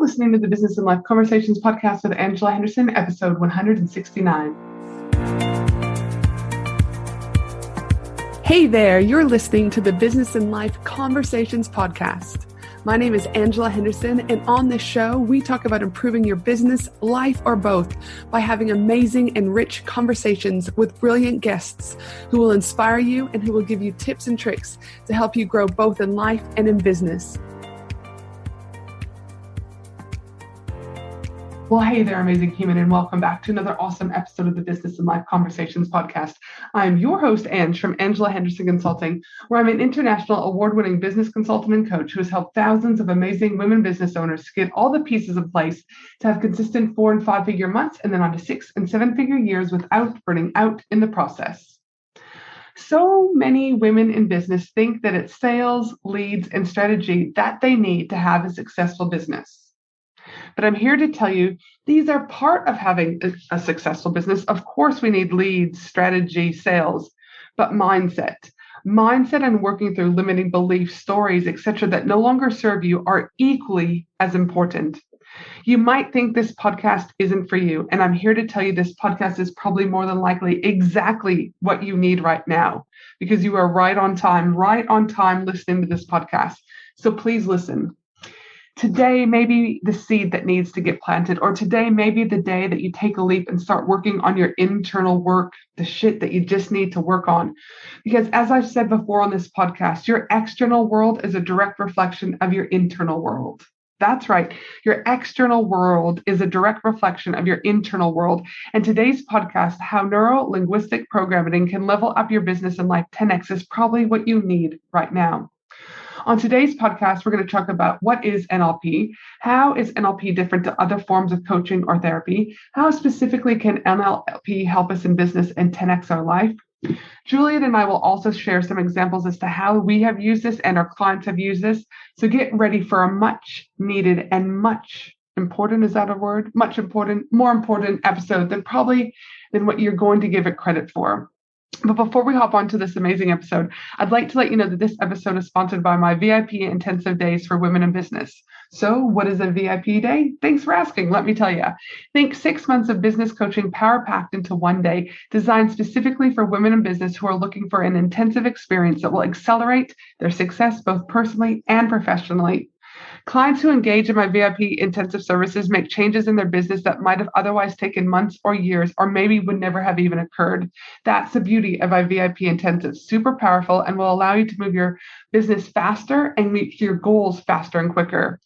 listening to the Business and Life Conversations podcast with Angela Henderson, episode 169. Hey there, you're listening to the Business and Life Conversations podcast. My name is Angela Henderson, and on this show, we talk about improving your business, life, or both by having amazing and rich conversations with brilliant guests who will inspire you and who will give you tips and tricks to help you grow both in life and in business. Well, hey there, amazing human, and welcome back to another awesome episode of the Business and Life Conversations podcast. I'm your host, Ange, from Angela Henderson Consulting, where I'm an international award-winning business consultant and coach who has helped thousands of amazing women business owners to get all the pieces in place to have consistent 4- and 5-figure months and then on to 6- and 7-figure years without burning out in the process. So many women in business think that it's sales, leads, and strategy that they need to have a successful business. But I'm here to tell you, these are part of having a successful business. Of course, we need leads, strategy, sales, but mindset and working through limiting beliefs, stories, etc., that no longer serve you are equally as important. You might think this podcast isn't for you, and I'm here to tell you this podcast is probably more than likely exactly what you need right now, because you are right on time listening to this podcast. So please listen. Today may be the seed that needs to get planted, or today may be the day that you take a leap and start working on your internal work, the shit that you just need to work on. Because as I've said before on this podcast, your external world is a direct reflection of your internal world. That's right. Your external world is a direct reflection of your internal world. And today's podcast, How Neuro Linguistic Programming Can Level Up Your Business and Life 10x, is probably what you need right now. On today's podcast, we're going to talk about what is NLP, how is NLP different to other forms of coaching or therapy, how specifically can NLP help us in business and 10x our life. Juliet and I will also share some examples as to how we have used this and our clients have used this. So get ready for a much needed and much important, is that a word? More important episode than what you're going to give it credit for. But before we hop on to this amazing episode, I'd like to let you know that this episode is sponsored by my VIP Intensive Days for Women in Business. So what is a VIP day? Thanks for asking. Let me tell you. Think 6 months of business coaching power-packed into one day, designed specifically for women in business who are looking for an intensive experience that will accelerate their success both personally and professionally. Clients who engage in my VIP intensive services make changes in their business that might have otherwise taken months or years, or maybe would never have even occurred. That's the beauty of my VIP intensive. Super powerful and will allow you to move your business faster and meet your goals faster and quicker.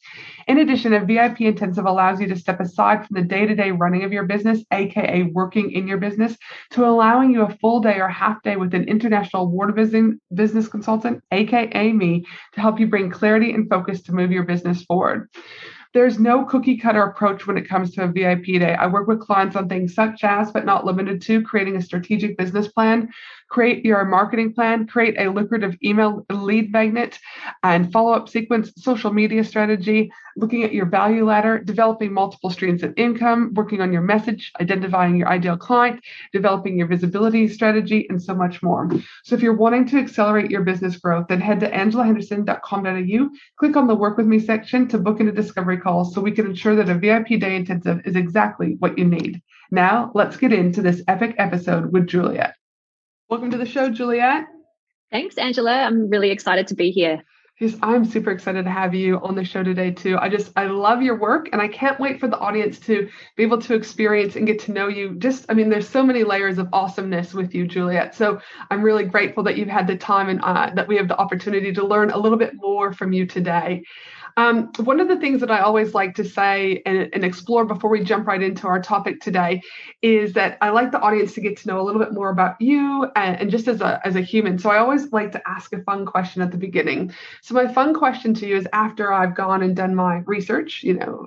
In addition, a VIP intensive allows you to step aside from the day-to-day running of your business, aka working in your business, to allowing you a full day or half day with an international award-winning business consultant, aka me, to help you bring clarity and focus to move your business forward. There's no cookie cutter approach when it comes to a VIP day. I work with clients on things such as, but not limited to, creating a strategic business plan, create your marketing plan, create a lucrative email lead magnet and follow-up sequence, social media strategy, looking at your value ladder, developing multiple streams of income, working on your message, identifying your ideal client, developing your visibility strategy, and so much more. So if you're wanting to accelerate your business growth, then head to angelahenderson.com.au, click on the Work With Me section to book in a discovery call so we can ensure that a VIP day intensive is exactly what you need. Now, let's get into this epic episode with Juliet. Welcome to the show, Juliet. Thanks, Angela. I'm really excited to be here. Yes, I'm super excited to have you on the show today, too. I love your work, and I can't wait for the audience to be able to experience and get to know you. There's so many layers of awesomeness with you, Juliet. So I'm really grateful that you've had the time and that we have the opportunity to learn a little bit more from you today. One of the things that I always like to say and explore before we jump right into our topic today is that I like the audience to get to know a little bit more about you and just as a human. So I always like to ask a fun question at the beginning. So my fun question to you is, after I've gone and done my research,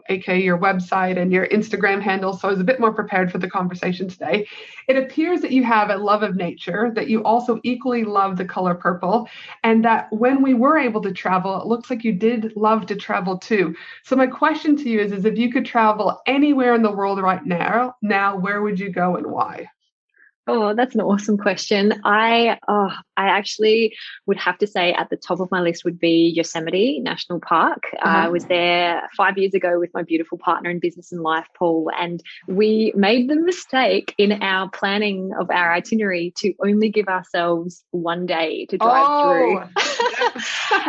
aka your website and your Instagram handle, so I was a bit more prepared for the conversation today. It appears that you have a love of nature, that you also equally love the color purple, and that when we were able to travel, it looks like you did love to travel too. So my question to you is if you could travel anywhere in the world right now, where would you go and why? Oh, that's an awesome question. I actually would have to say at the top of my list would be Yosemite National Park. I was there 5 years ago with my beautiful partner in business and life, Paul, and we made the mistake in our planning of our itinerary to only give ourselves one day to drive through.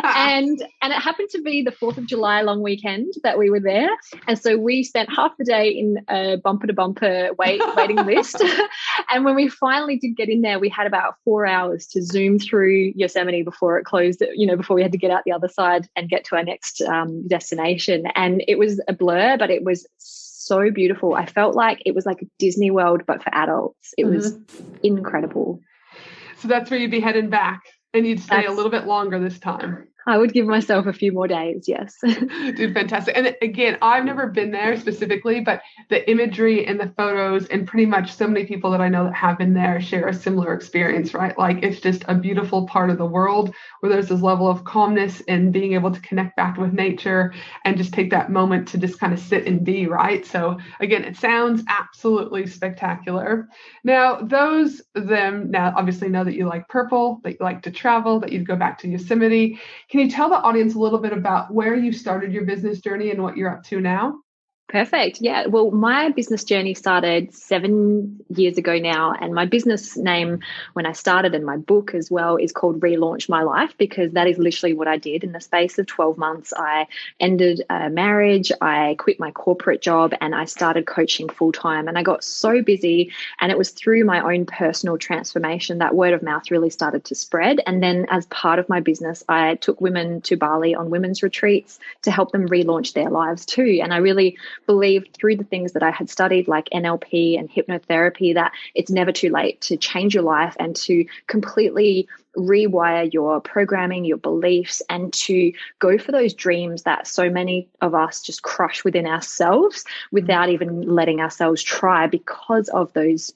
And it happened to be the 4th of July long weekend that we were there. And so we spent half the day in a bumper to bumper waiting list. And when we finally did get in there, we had about 4 hours to zoom through Yosemite before it closed, before we had to get out the other side and get to our next destination. And it was a blur, but it was so beautiful. I felt like it was like a Disney World, but for adults. It was incredible. So that's where you'd be heading back, and you'd stay a little bit longer this time. I would give myself a few more days, yes. Dude, fantastic. And again, I've never been there specifically, but the imagery and the photos and pretty much so many people that I know that have been there share a similar experience, right? Like it's just a beautiful part of the world where there's this level of calmness and being able to connect back with nature and just take that moment to just kind of sit and be, right? So again, it sounds absolutely spectacular. Now, those of them now obviously know that you like purple, that you like to travel, that you'd go back to Yosemite. Can you tell the audience a little bit about where you started your business journey and what you're up to now? Perfect. Yeah. Well, my business journey started 7 years ago now. And my business name when I started, and my book as well, is called Relaunch My Life, because that is literally what I did. In the space of 12 months, I ended a marriage, I quit my corporate job, and I started coaching full time. And I got so busy, and it was through my own personal transformation that word of mouth really started to spread. And then as part of my business, I took women to Bali on women's retreats to help them relaunch their lives too. And I really believed through the things that I had studied, like NLP and hypnotherapy, that it's never too late to change your life and to completely rewire your programming, your beliefs, and to go for those dreams that so many of us just crush within ourselves without even letting ourselves try because of those,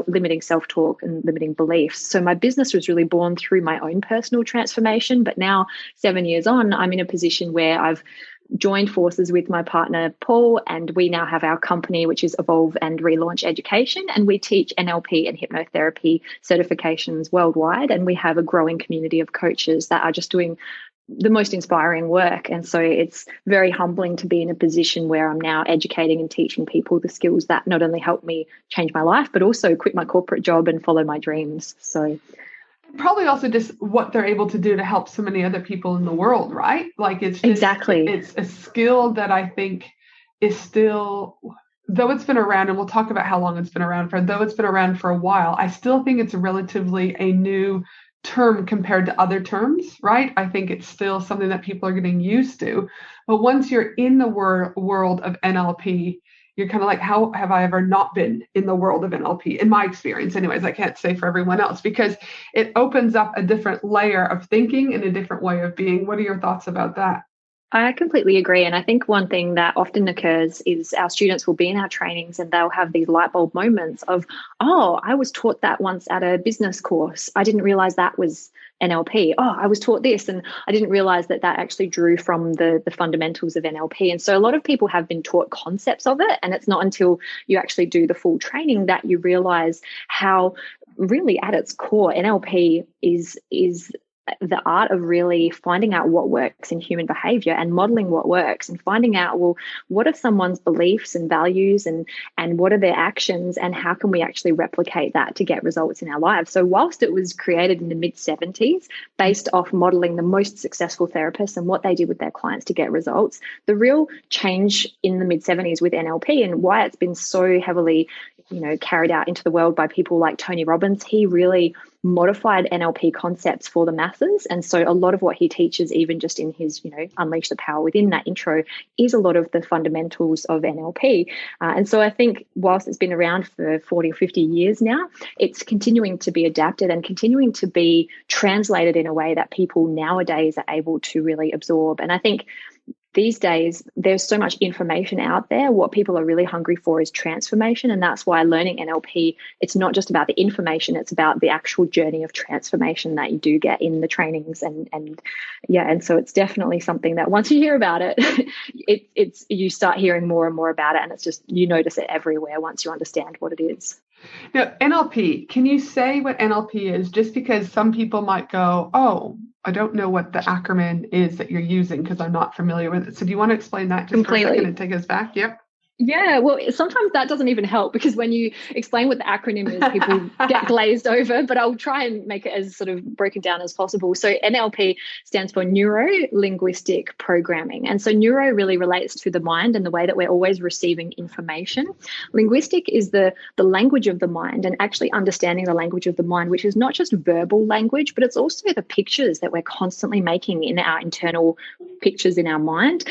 limiting self-talk and limiting beliefs. So my business was really born through my own personal transformation. But now, 7 years on, I'm in a position where I've joined forces with my partner, Paul, and we now have our company, which is Evolve and Relaunch Education, and we teach NLP and hypnotherapy certifications worldwide, and we have a growing community of coaches that are just doing the most inspiring work. And so it's very humbling to be in a position where I'm now educating and teaching people the skills that not only help me change my life, but also quit my corporate job and follow my dreams. So probably also just what they're able to do to help so many other people in the world, right? Like it's just, exactly. It's a skill that I think is still, though it's been around, and we'll talk about how long it's been around for, though it's been around for a while, I still think it's relatively a new term compared to other terms, right? I think it's still something that people are getting used to. But once you're in the world of NLP, you're kind of like, how have I ever not been in the world of NLP? In my experience, anyways, I can't say for everyone else, because it opens up a different layer of thinking and a different way of being. What are your thoughts about that? I completely agree. And I think one thing that often occurs is our students will be in our trainings and they'll have these light bulb moments of, oh, I was taught that once at a business course. I didn't realize that was NLP. Oh, I was taught this, and I didn't realize that actually drew from the fundamentals of NLP. And so a lot of people have been taught concepts of it, and it's not until you actually do the full training that you realize how really at its core NLP is the art of really finding out what works in human behavior and modeling what works, and finding out, well, what are someone's beliefs and values, and what are their actions, and how can we actually replicate that to get results in our lives. So whilst it was created in the mid-70s based off modeling the most successful therapists and what they did with their clients to get results, the real change in the mid-70s with NLP and why it's been so heavily carried out into the world by people like Tony Robbins, he really modified NLP concepts for the masses. And so a lot of what he teaches, even just in his, Unleash the Power Within, that intro, is a lot of the fundamentals of NLP. And so I think whilst it's been around for 40 or 50 years now, it's continuing to be adapted and continuing to be translated in a way that people nowadays are able to really absorb. And I think these days, there's so much information out there. What people are really hungry for is transformation. And that's why learning NLP, it's not just about the information, it's about the actual journey of transformation that you do get in the trainings. And so it's definitely something that once you hear about it, it's you start hearing more and more about it. And it's just, you notice it everywhere once you understand what it is. Now, NLP, can you say what NLP is? Just because some people might go, oh, I don't know what the acronym is that you're using because I'm not familiar with it. So do you want to explain that just for a second Completely. and take us back? Yep. Yeah, well, sometimes that doesn't even help because when you explain what the acronym is, people get glazed over, but I'll try and make it as sort of broken down as possible. So NLP stands for Neuro Linguistic Programming. And so neuro really relates to the mind and the way that we're always receiving information. Linguistic is the language of the mind, and actually understanding the language of the mind, which is not just verbal language, but it's also the pictures that we're constantly making in our internal pictures in our mind.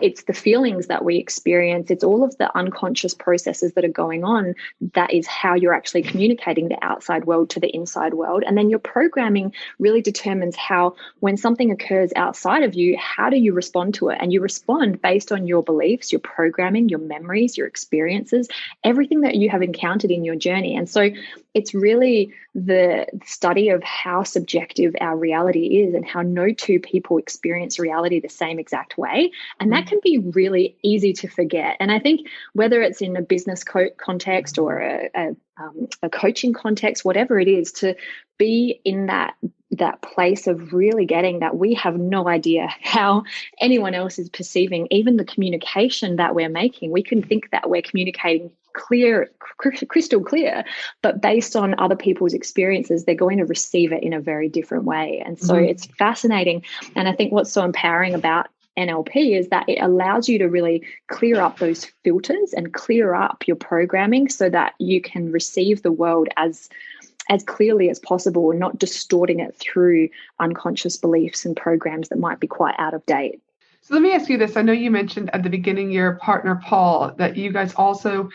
It's the feelings that we experience. It's all of the unconscious processes that are going on. That is how you're actually communicating the outside world to the inside world. And then your programming really determines how, when something occurs outside of you, how do you respond to it? And you respond based on your beliefs, your programming, your memories, your experiences, everything that you have encountered in your journey. And so it's really the study of how subjective our reality is and how no two people experience reality the same exact way. And that can be really easy to forget. And I think whether it's in a business context or a coaching context, whatever it is, to be in that place of really getting that we have no idea how anyone else is perceiving even the communication that we're making. We can think that we're communicating crystal clear, but based on other people's experiences, they're going to receive it in a very different way. And so it's fascinating. And I think what's so empowering about NLP is that it allows you to really clear up those filters and clear up your programming so that you can receive the world as clearly as possible and not distorting it through unconscious beliefs and programs that might be quite out of date. So let me ask you this. I know you mentioned at the beginning your partner, Paul, that you guys also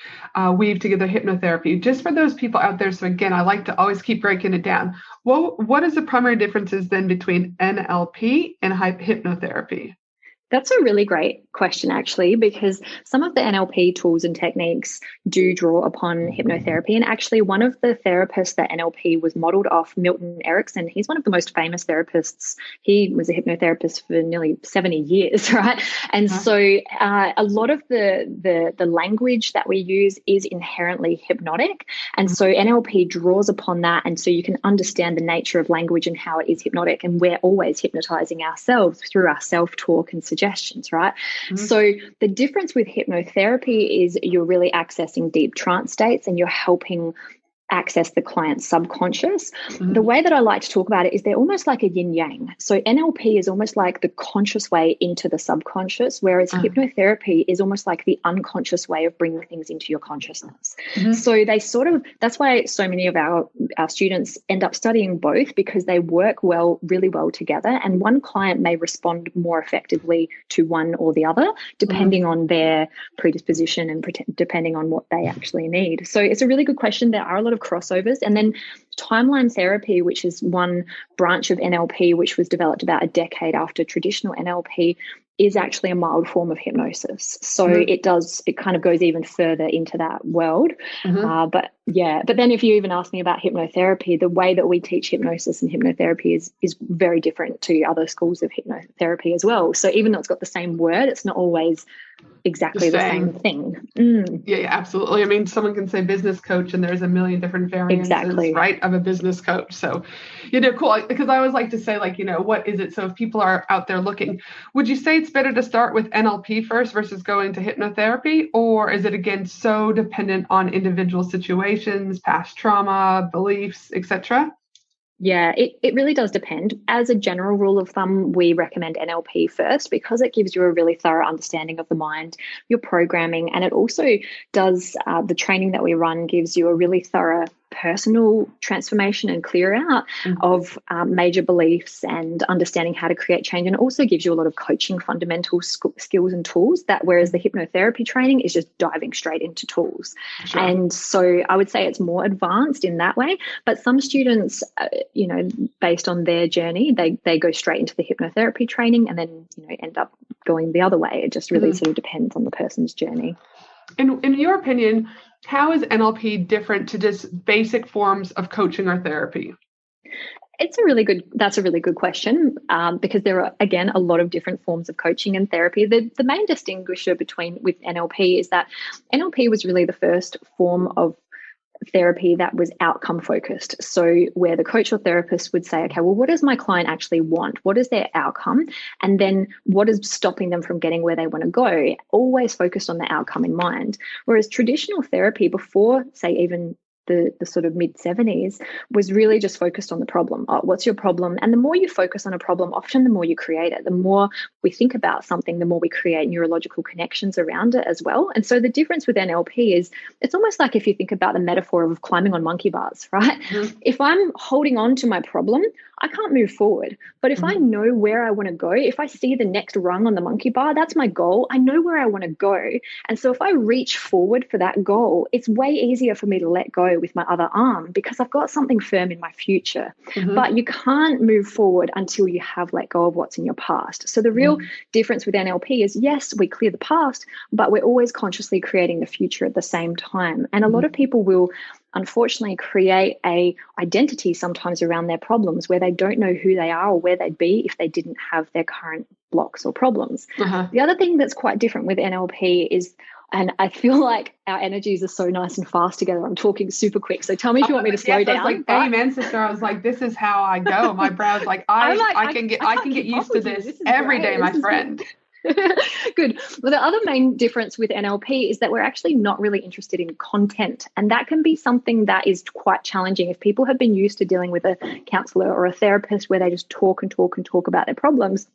weave together hypnotherapy. Just for those people out there, so again, I like to always keep breaking it down. What is the primary differences then between NLP and hypnotherapy? That's a really great question, actually, because some of the NLP tools and techniques do draw upon hypnotherapy. And actually, one of the therapists that NLP was modeled off, Milton Erickson, he's one of the most famous therapists. He was a hypnotherapist for nearly 70 years, right? And so a lot of the language that we use is inherently hypnotic. And so NLP draws upon that. And so you can understand the nature of language and how it is hypnotic. And we're always hypnotizing ourselves through our self-talk and suggestions, right? So the difference with hypnotherapy is you're really accessing deep trance states and you're helping access the client's subconscious. The way that I like to talk about it is they're almost like a yin yang. So NLP is almost like the conscious way into the subconscious, whereas hypnotherapy is almost like the unconscious way of bringing things into your consciousness. So they that's why so many of our students end up studying both, because they work really well together. And one client may respond more effectively to one or the other, depending on their predisposition and depending on what they actually need. So it's a really good question. There are a lot of crossovers. And then timeline therapy, which is one branch of NLP, which was developed about a decade after traditional NLP, is actually a mild form of hypnosis. So it kind of goes even further into that world. But then if you even ask me about hypnotherapy, the way that we teach hypnosis and hypnotherapy is very different to other schools of hypnotherapy as well. So even though it's got the same word, it's not always exactly the same thing. Yeah, absolutely. I mean, someone can say business coach and there's a million different variances, right, of a business coach. So, cool. Because I always like to say, what is it? So if people are out there looking, would you say it's better to start with NLP first versus going to hypnotherapy? Or is it, again, so dependent on individual situations, past trauma, beliefs, etc.? Yeah, it really does depend. As a general rule of thumb, we recommend NLP first because it gives you a really thorough understanding of the mind, your programming, and it also does the training that we run gives you a really thorough personal transformation and clear out of major beliefs and understanding how to create change, and also gives you a lot of coaching fundamental skills and tools, that whereas the hypnotherapy training is just diving straight into tools. And so I would say it's more advanced in that way, but some students based on their journey, they go straight into the hypnotherapy training and then end up going the other way. It just really sort of depends on the person's journey. In your opinion, how is NLP different to just basic forms of coaching or therapy? That's a really good question, because there are, again, a lot of different forms of coaching and therapy. The main distinguisher with NLP is that NLP was really the first form of therapy that was outcome focused. So where the coach or therapist would say, okay, well, what does my client actually want? What is their outcome? And then what is stopping them from getting where they want to go? Always focused on the outcome in mind. Whereas traditional therapy before, say, even the sort of mid-70s was really just focused on the problem. Oh, what's your problem? And the more you focus on a problem, often the more you create it. The more we think about something, the more we create neurological connections around it as well. And so the difference with NLP is it's almost like if you think about the metaphor of climbing on monkey bars, right? Mm-hmm. If I'm holding on to my problem, I can't move forward. But if I know where I want to go, if I see the next rung on the monkey bar, that's my goal. I know where I want to go. And so if I reach forward for that goal, it's way easier for me to let go with my other arm because I've got something firm in my future. But you can't move forward until you have let go of what's in your past. So the real difference with NLP is, yes, we clear the past, but we're always consciously creating the future at the same time. And a lot of people will unfortunately create a identity sometimes around their problems where they don't know who they are or where they'd be if they didn't have their current blocks or problems. The other thing that's quite different with NLP is, and I feel like our energies are so nice and fast together. I'm talking super quick. So tell me if you want me to slow down. I was like, amen, sister. I was like, this is how I go. My brow's like, I can get used to this every day, my friend. Good. Well, the other main difference with NLP is that we're actually not really interested in content. And that can be something that is quite challenging. If people have been used to dealing with a counselor or a therapist where they just talk and talk and talk about their problems,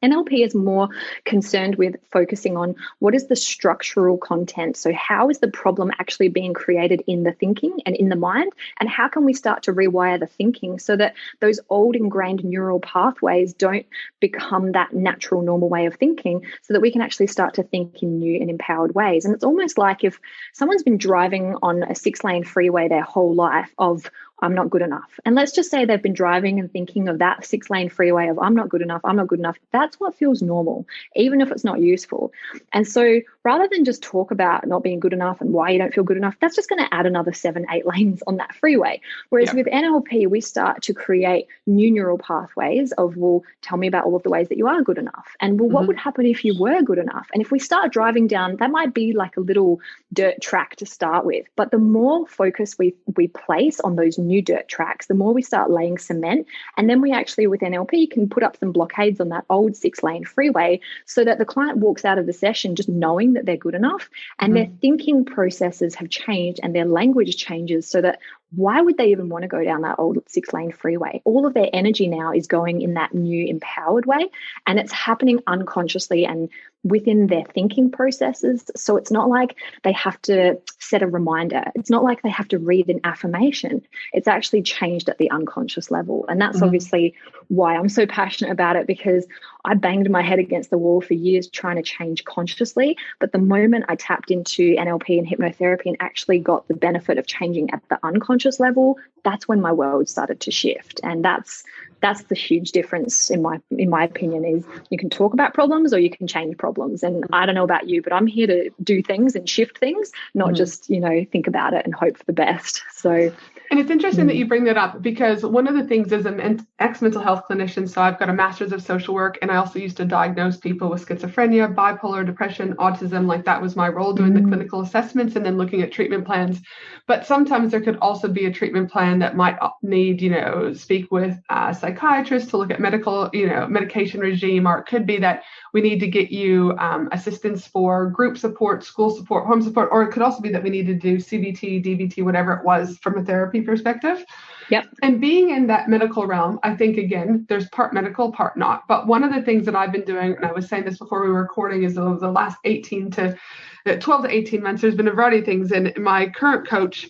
NLP is more concerned with focusing on what is the structural content. So how is the problem actually being created in the thinking and in the mind? And how can we start to rewire the thinking so that those old ingrained neural pathways don't become that natural, normal way of thinking, so that we can actually start to think in new and empowered ways. And it's almost like if someone's been driving on a 6-lane freeway their whole life of, I'm not good enough. And let's just say they've been driving and thinking of that 6-lane freeway of I'm not good enough, I'm not good enough. That's what feels normal, even if it's not useful. And so rather than just talk about not being good enough and why you don't feel good enough, that's just going to add another 7-8 lanes on that freeway. Whereas with NLP, we start to create new neural pathways of, well, tell me about all of the ways that you are good enough. And well, what would happen if you were good enough? And if we start driving down, that might be like a little dirt track to start with. But the more focus we place on those new dirt tracks, the more we start laying cement. And then we actually, with NLP, can put up some blockades on that old 6-lane freeway so that the client walks out of the session just knowing that they're good enough and their thinking processes have changed and their language changes, so that why would they even want to go down that old 6-lane freeway? All of their energy now is going in that new empowered way, and it's happening unconsciously and within their thinking processes. So it's not like they have to set a reminder. It's not like they have to read an affirmation. It's actually changed at the unconscious level. And that's obviously why I'm so passionate about it, because I banged my head against the wall for years trying to change consciously. But the moment I tapped into NLP and hypnotherapy and actually got the benefit of changing at the unconscious level, that's when my world started to shift. And that's the huge difference in my opinion, is you can talk about problems or you can change problems. And I don't know about you, but I'm here to do things and shift things, not just, think about it and hope for the best. So, and it's interesting that you bring that up, because one of the things is an ex-mental health clinician. So I've got a master's of social work, and I also used to diagnose people with schizophrenia, bipolar, depression, autism. Like that was my role, doing the clinical assessments and then looking at treatment plans. But sometimes there could also be a treatment plan that might need, speak with a psychiatrist to look at medication regime, or it could be that we need to get you assistance for group support, school support, home support, or it could also be that we need to do CBT, DBT, whatever it was from a therapy perspective. Yep. And being in that medical realm, I think, again, there's part medical, part not. But one of the things that I've been doing, and I was saying this before we were recording, is over the last 12 to 18 months, there's been a variety of things. And my current coach,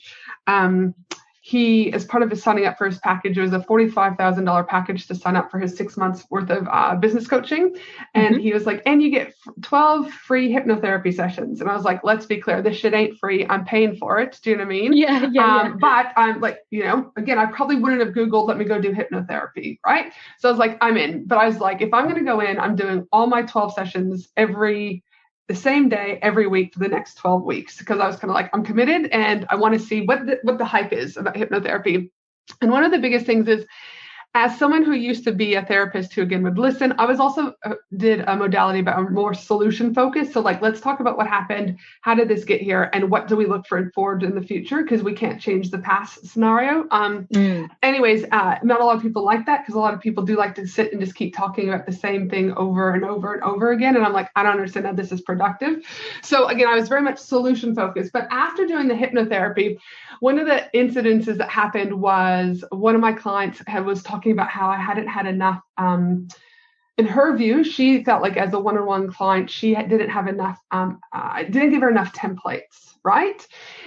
he, as part of his signing up for his package, it was a $45,000 package to sign up for his 6 months worth of business coaching. And he was like, and you get 12 free hypnotherapy sessions. And I was like, let's be clear, this shit ain't free. I'm paying for it. Do you know what I mean? Yeah. But I'm like, again, I probably wouldn't have Googled, let me go do hypnotherapy, right? So I was like, I'm in. But I was like, if I'm going to go in, I'm doing all my 12 sessions the same day every week for the next 12 weeks, because I was kind of like, I'm committed and I want to see what the hype is about hypnotherapy. And one of the biggest things is, as someone who used to be a therapist who again would listen, I was also did a modality about more solution focused. So like, let's talk about what happened. How did this get here? And what do we look forward in the future? Because we can't change the past scenario. Anyways, not a lot of people like that, because a lot of people do like to sit and just keep talking about the same thing over and over and over again. And I'm like, I don't understand how this is productive. So again, I was very much solution focused. But after doing the hypnotherapy, one of the incidences that happened was one of my clients was talking about how I hadn't had enough. In her view, she felt like as a one-on-one client, she didn't have enough. I didn't give her enough templates, right?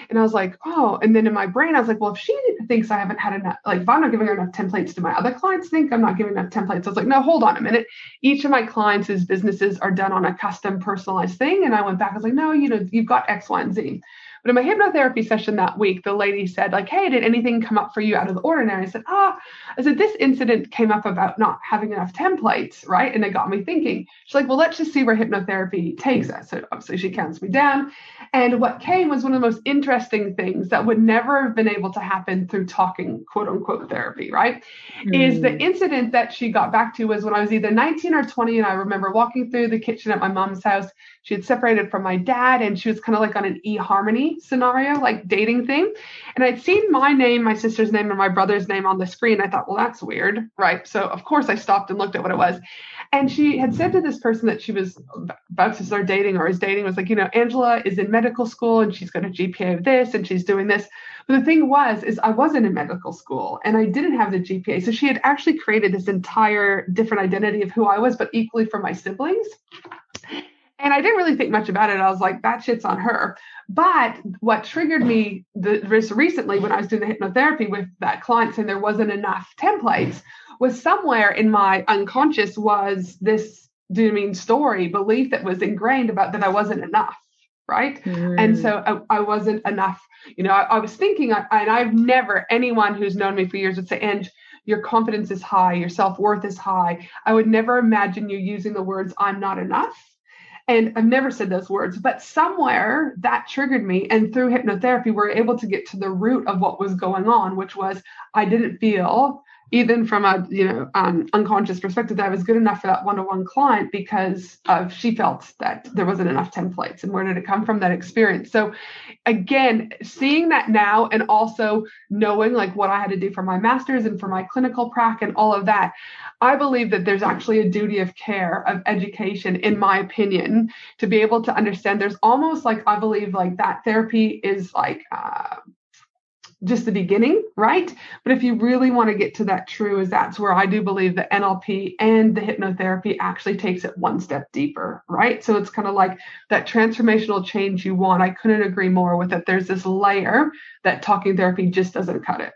And I was like, oh. And then in my brain, I was like, well, if she thinks I haven't had enough, like if I'm not giving her enough templates, do my other clients think I'm not giving enough templates? I was like, no, hold on a minute. Each of my clients' businesses are done on a custom, personalized thing. And I went back. I was like, no, you've got X, Y, and Z. But in my hypnotherapy session that week, the lady said, like, hey, did anything come up for you out of the ordinary? I said, this incident came up about not having enough templates, right? And it got me thinking. She's like, well, let's just see where hypnotherapy takes us. So obviously she counts me down. And what came was one of the most interesting things that would never have been able to happen through talking, quote unquote, therapy, right? Is the incident that she got back to was when I was either 19 or 20. And I remember walking through the kitchen at my mom's house. She had separated from my dad, and she was kind of like on an eHarmony scenario, like dating thing. And I'd seen my name, my sister's name, and my brother's name on the screen. I thought, well, that's weird, right? So of course I stopped and looked at what it was. And she had said to this person that she was about to start dating or is dating, was like, Angela is in medical school and she's got a GPA of this and she's doing this. But the thing is I wasn't in medical school and I didn't have the GPA. So she had actually created this entire different identity of who I was, but equally for my siblings. And I didn't really think much about it. I was like, that shit's on her. But what triggered me recently when I was doing the hypnotherapy with that client saying there wasn't enough templates was somewhere in my unconscious was this story, belief that was ingrained about that I wasn't enough. Right. And so I wasn't enough. I was thinking, and I've never, anyone who's known me for years would say, and your confidence is high, your self-worth is high. I would never imagine you using the words, I'm not enough. And I've never said those words, but somewhere that triggered me. And through hypnotherapy, we're able to get to the root of what was going on, which was I didn't feel, even from a unconscious perspective, that I was good enough for that one-on-one client because she felt that there wasn't enough templates. And where did it come from, that experience? So again, seeing that now and also knowing like what I had to do for my master's and for my clinical prac and all of that, I believe that there's actually a duty of care, of education, in my opinion, to be able to understand. There's almost like, I believe like that therapy is like just the beginning, right? But if you really want to get to that true, that's where I do believe the NLP and the hypnotherapy actually takes it one step deeper, right? So it's kind of like that transformational change you want. I couldn't agree more with it. There's this layer that talking therapy just doesn't cut it.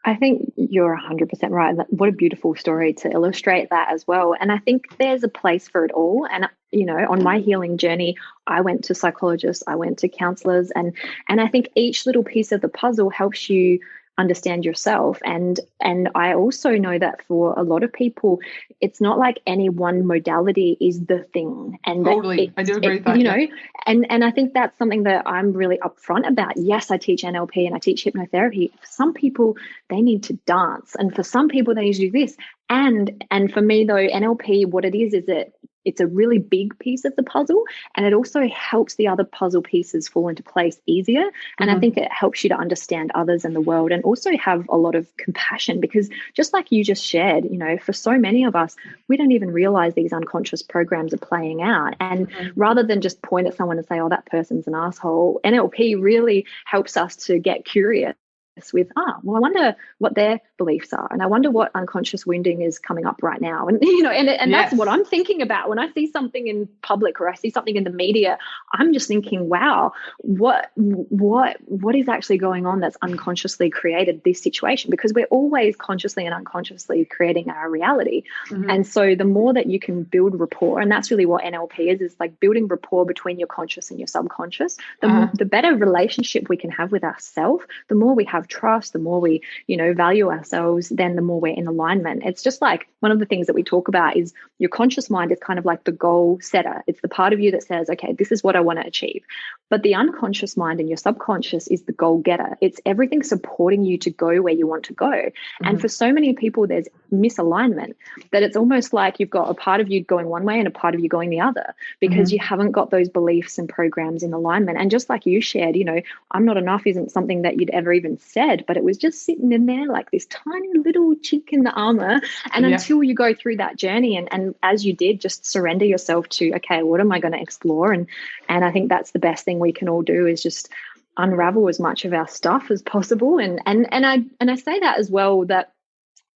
I think you're 100% right. What a beautiful story to illustrate that as well. And I think there's a place for it all. And, on my healing journey, I went to psychologists, I went to counselors, and I think each little piece of the puzzle helps you understand yourself. And I also know that for a lot of people, it's not like any one modality is the thing. And totally, I do agree with that. And I think that's something that I'm really upfront about. Yes, I teach NLP and I teach hypnotherapy. For some people, they need to dance, and for some people, they need to do this. And for me, though, NLP, what it is that it's a really big piece of the puzzle, and it also helps the other puzzle pieces fall into place easier. And I think it helps you to understand others and the world, and also have a lot of compassion, because just like you just shared, for so many of us, we don't even realize these unconscious programs are playing out. And rather than just point at someone and say, oh, that person's an asshole, NLP really helps us to get curious with, I wonder what their beliefs are, and I wonder what unconscious wounding is coming up right now. And and that's what I'm thinking about when I see something in public or I see something in the media. I'm just thinking, wow, what is actually going on that's unconsciously created this situation? Because we're always consciously and unconsciously creating our reality. And so the more that you can build rapport, and that's really what NLP is like building rapport between your conscious and your subconscious, the better relationship we can have with ourselves, the more we have have trust, the more we, value ourselves, then the more we're in alignment. It's just like one of the things that we talk about is your conscious mind is kind of like the goal setter. It's the part of you that says, okay, this is what I want to achieve. But the unconscious mind and your subconscious is the goal getter. It's everything supporting you to go where you want to go. Mm-hmm. And for so many people, there's misalignment that it's almost like you've got a part of you going one way and a part of you going the other, because you haven't got those beliefs and programs in alignment. And just like you shared, I'm not enough isn't something that you'd ever even said, but it was just sitting in there like this tiny little chink in the armor. And until you go through that journey and as you did, just surrender yourself to, okay, what am I going to explore? And I think that's the best thing we can all do, is just unravel as much of our stuff as possible. And I say that as well, that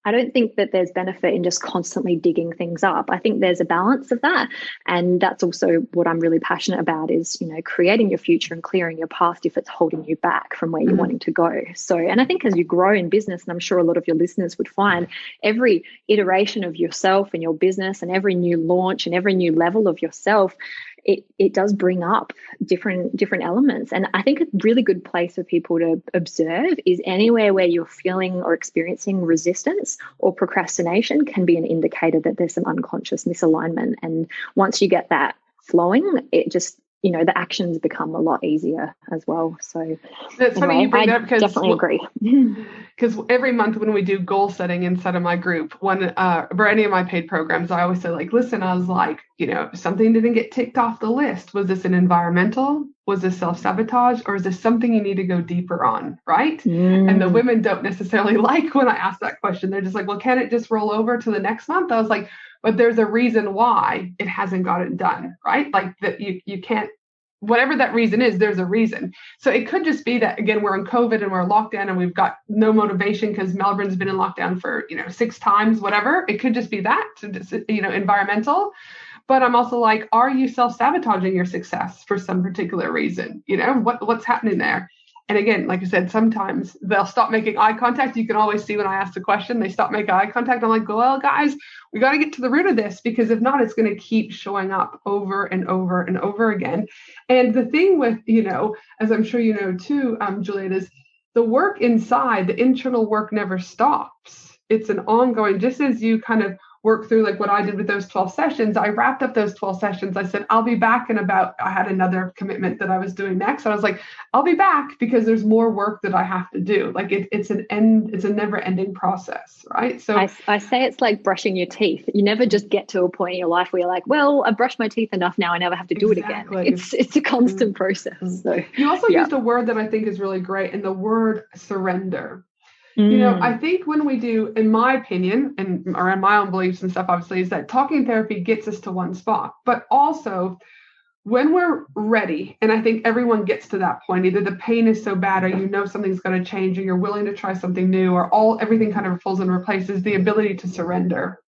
I don't think that there's benefit in just constantly digging things up. I think there's a balance of that. And that's also what I'm really passionate about is, creating your future and clearing your past if it's holding you back from where you're wanting to go. So, and I think as you grow in business, and I'm sure a lot of your listeners would find, every iteration of yourself and your business and every new launch and every new level of yourself, it does bring up different elements. And I think a really good place for people to observe is anywhere where you're feeling or experiencing resistance or procrastination can be an indicator that there's some unconscious misalignment. And once you get that flowing, it just, the actions become a lot easier as well. So that's funny you bring that up, because definitely agree. Because every month when we do goal setting inside of my group, for any of my paid programs, I always say, like, listen, I was like, something didn't get ticked off the list. Was this an environmental? Was this self-sabotage? Or is this something you need to go deeper on? Right. And the women don't necessarily like when I ask that question. They're just like, well, can it just roll over to the next month? I was like, but there's a reason why it hasn't got it done, right? Like that you can't, whatever that reason is, there's a reason. So it could just be that, again, we're in COVID and we're locked down and we've got no motivation because Melbourne's been in lockdown for, 6 times, whatever. It could just be that, environmental. But I'm also like, are you self-sabotaging your success for some particular reason? What's happening there? And again, like I said, sometimes they'll stop making eye contact. You can always see when I ask the question, they stop making eye contact. I'm like, well, guys, we got to get to the root of this, because if not, it's going to keep showing up over and over and over again. And the thing with, as I'm sure you know too, Juliet, is the work inside, the internal work never stops. It's an ongoing, just as you kind of work through like what I did with those 12 sessions. I wrapped up those 12 sessions. I said, I'll be back I had another commitment that I was doing next. So I was like, I'll be back because there's more work that I have to do. Like it's a never ending process. Right. So I say it's like brushing your teeth. You never just get to a point in your life where you're like, well, I've brushed my teeth enough now. I never have to do it again. It's a constant process. So you also used a word that I think is really great, and the word surrender. I think when we do, in my opinion, and around my own beliefs and stuff, obviously, is that talking therapy gets us to one spot. But also, when we're ready, and I think everyone gets to that point, either the pain is so bad or something's going to change or you're willing to try something new, or everything kind of falls and replaces, the ability to surrender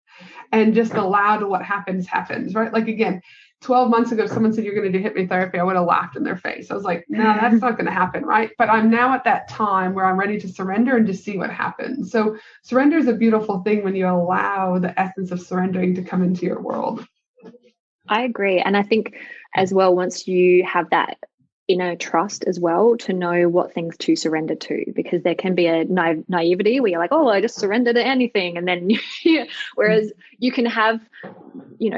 and just allow to what happens, right? Like, again, 12 months ago, someone said you're going to do hypnotherapy, I would have laughed in their face. I was like, no, that's not going to happen, right? But I'm now at that time where I'm ready to surrender and to see what happens. So surrender is a beautiful thing when you allow the essence of surrendering to come into your world. I agree. And I think as well, once you have that inner trust as well, to know what things to surrender to, because there can be a naivety where you're like, oh, I just surrender to anything. And then, whereas you can have,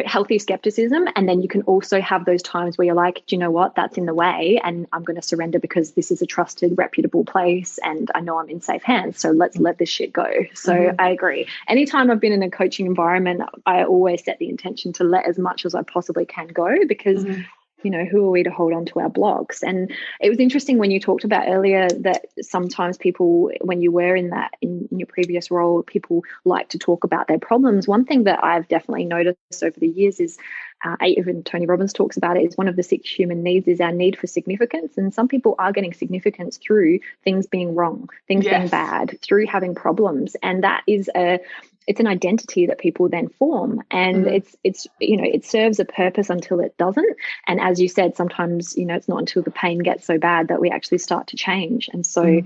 healthy skepticism. And then you can also have those times where you're like, do you know what, that's in the way. And I'm going to surrender because this is a trusted, reputable place. And I know I'm in safe hands. So let's let this shit go. So I agree. Anytime I've been in a coaching environment, I always set the intention to let as much as I possibly can go, because who are we to hold on to our blocks? And it was interesting when you talked about earlier that sometimes people, when you were in your previous role, people like to talk about their problems. One thing that I've definitely noticed over the years is, even Tony Robbins talks about it, is one of the 6 human needs is our need for significance. And some people are getting significance through things being wrong, things being bad, through having problems. And that is it's an identity that people then form, and it serves a purpose until it doesn't. And as you said, sometimes it's not until the pain gets so bad that we actually start to change. And so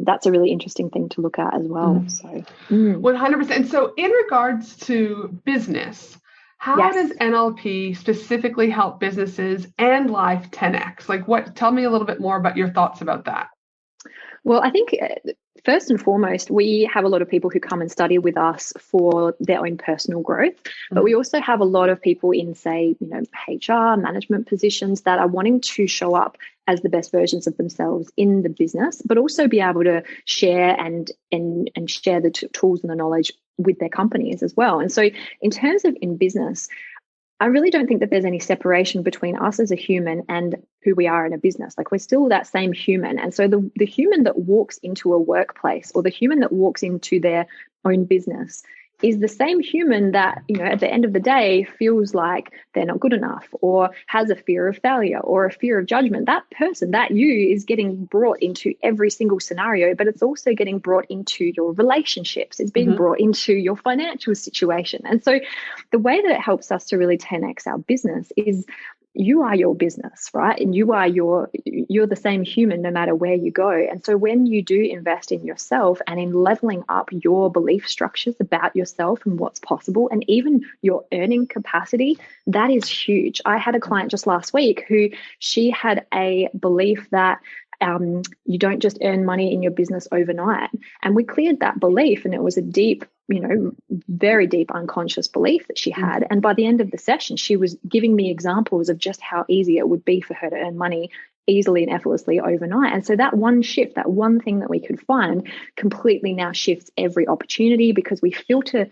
that's a really interesting thing to look at as well. So 100%. So in regards to business, how does NLP specifically help businesses and life 10x? Like, tell me a little bit more about your thoughts about that. Well, I think first and foremost, we have a lot of people who come and study with us for their own personal growth, but we also have a lot of people in, say, HR, management positions that are wanting to show up as the best versions of themselves in the business, but also be able to share and share the tools and the knowledge with their companies as well. And so in terms of in business, I really don't think that there's any separation between us as a human and who we are in a business. Like, we're still that same human. And so the human that walks into a workplace, or the human that walks into their own business, is the same human that, at the end of the day feels like they're not good enough, or has a fear of failure or a fear of judgment. That person, that you, is getting brought into every single scenario, but it's also getting brought into your relationships. It's being brought into your financial situation. And so the way that it helps us to really 10x our business is, you are your business, right? And you're the same human no matter where you go. And so when you do invest in yourself and in leveling up your belief structures about yourself and what's possible, and even your earning capacity, that is huge. I had a client just last week who, she had a belief that you don't just earn money in your business overnight. And we cleared that belief, and it was a deep, very deep unconscious belief that she had. And by the end of the session, she was giving me examples of just how easy it would be for her to earn money easily and effortlessly overnight. And so that one shift, that one thing that we could find, completely now shifts every opportunity, because we filter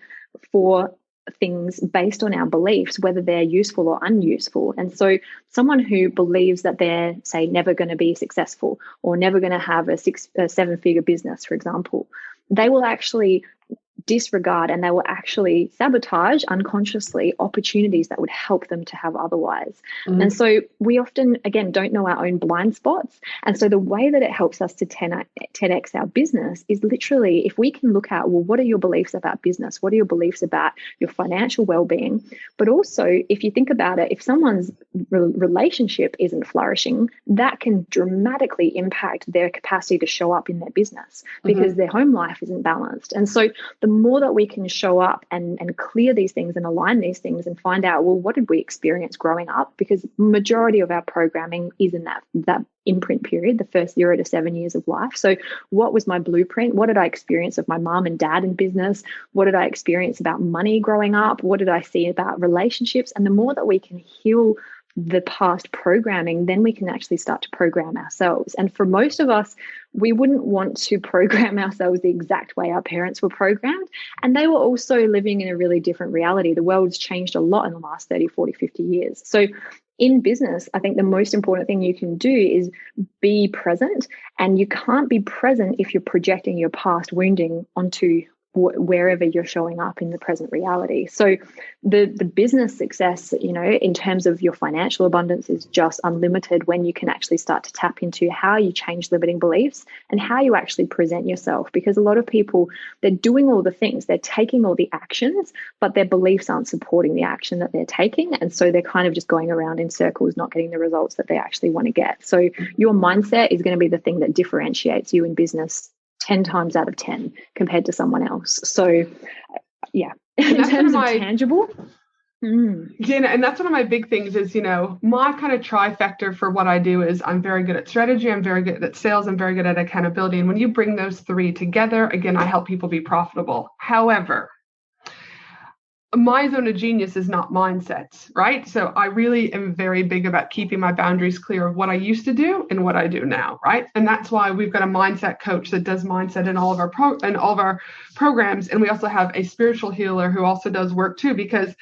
for things based on our beliefs, whether they're useful or unuseful. And so someone who believes that they're, say, never going to be successful, or never going to have a 7-figure business, for example, they will actually disregard, and they will actually sabotage unconsciously opportunities that would help them to have otherwise. And so we often, again, don't know our own blind spots. And so the way that it helps us to 10x our business is literally, if we can look at, well, what are your beliefs about business? What are your beliefs about your financial well-being? But also, if you think about it, if someone's relationship isn't flourishing, that can dramatically impact their capacity to show up in their business, because their home life isn't balanced. And so the more that we can show up and clear these things and align these things and find out, well, what did we experience growing up? Because majority of our programming is in that imprint period, the first 0 to 7 years of life. So what was my blueprint? What did I experience of my mom and dad in business? What did I experience about money growing up? What did I see about relationships? And the more that we can heal the past programming, then we can actually start to program ourselves. And for most of us, we wouldn't want to program ourselves the exact way our parents were programmed. And they were also living in a really different reality. The world's changed a lot in the last 30, 40, 50 years. So in business, I think the most important thing you can do is be present. And you can't be present if you're projecting your past wounding onto wherever you're showing up in the present reality. So the business success, in terms of your financial abundance, is just unlimited when you can actually start to tap into how you change limiting beliefs and how you actually present yourself. Because a lot of people, they're doing all the things, they're taking all the actions, but their beliefs aren't supporting the action that they're taking. And so they're kind of just going around in circles, not getting the results that they actually want to get. So your mindset is going to be the thing that differentiates you in business 10 times out of 10 compared to someone else. So yeah, in terms of tangible. Yeah, and that's one of my big things is, my kind of trifecta for what I do is I'm very good at strategy, I'm very good at sales, I'm very good at accountability. And when you bring those three together, again, I help people be profitable. However, my zone of genius is not mindsets, right? So I really am very big about keeping my boundaries clear of what I used to do and what I do now, right? And that's why we've got a mindset coach that does mindset in all of our programs, and we also have a spiritual healer who also does work too. Because,